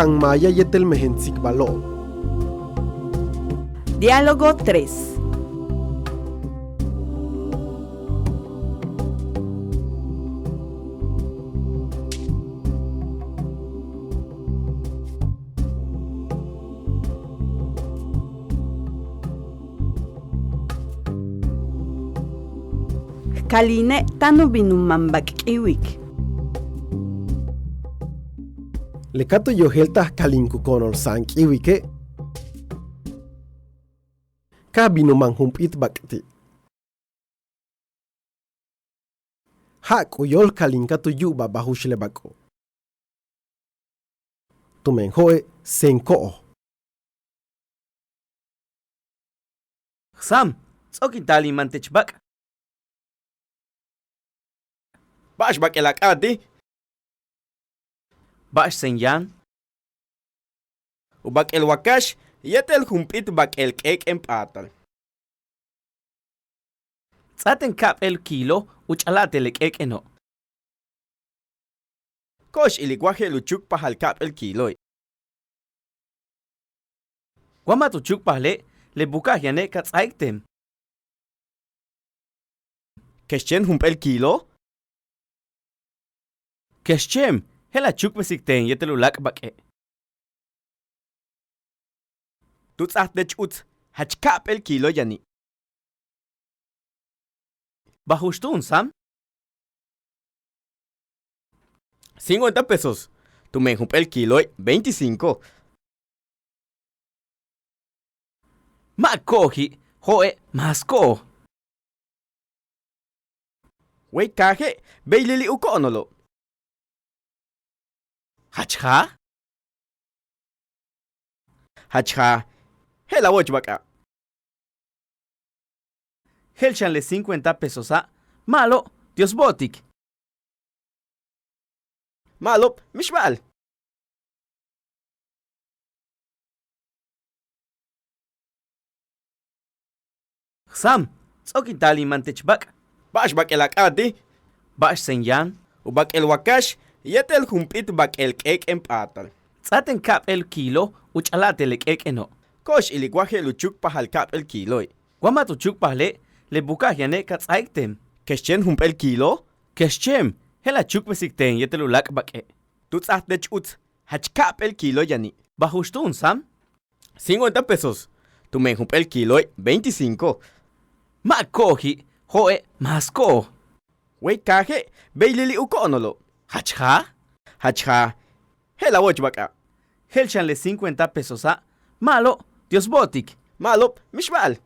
kan maya yetel mehentzik balo. Diálogo 3. Kaline tanubinumambak iwik. Lekato yoheltas kalinku konol sank iwike. Kabino manhumpit bakti. Hak uyol kalinkato yuba bahushle bako. Tumenhoe senko. Sam, tsoki tali mantechbak. Bash bakelak adi. Bash senyan. Ubak el wakash, yetel humpit bak el kek empatal. Tsaten kap el kilo, uchalate le kek eno. Kosh iligwaje luchuk pahal kap el kilo. Wamatu chuk pahle, le bukahyane katsaiktem. Keshen hump el kilo? Keshem, hela chuk besikten yetelulak bake. Tuts ahdech uts, hachkap el kilo yani. Bajustun, Sam? 50 pesos. Tu me hump el kilo 25. Makohi, hoe, masko. Wey kaje, beilili ukonolo. Hachha? Hachha. Hela woch baka. Helchanle 50 pesos a. Malo, Dios botik. Malo, mishbal. Sam, tsoki tali mantechbak. Bash bak el akadi. Bash senyan. Ubak el wakash. Yetel humpit bak el kek empatal. Tsaten kap el kilo, uchalate le kek eno. Kosh iligwaje luchuk pahal kap el kilo. Wamatu chuk pahle, le bukahyane katsaiktem. Keshen hump el kilo? Keshem, hela chuk besikten yetelulak bake. Tuts ahdech uts, hachkap el kilo yani. Bajustun, Sam? 50 pesos. Tu me hump el kilo 25. Makohi, hoe, masko. Wey kaje, beilili ukonolo. Hachha? Hachha. Hela woch baka. Helchanle 50 pesos a. Malo, Dios botik. Malo, mishbal.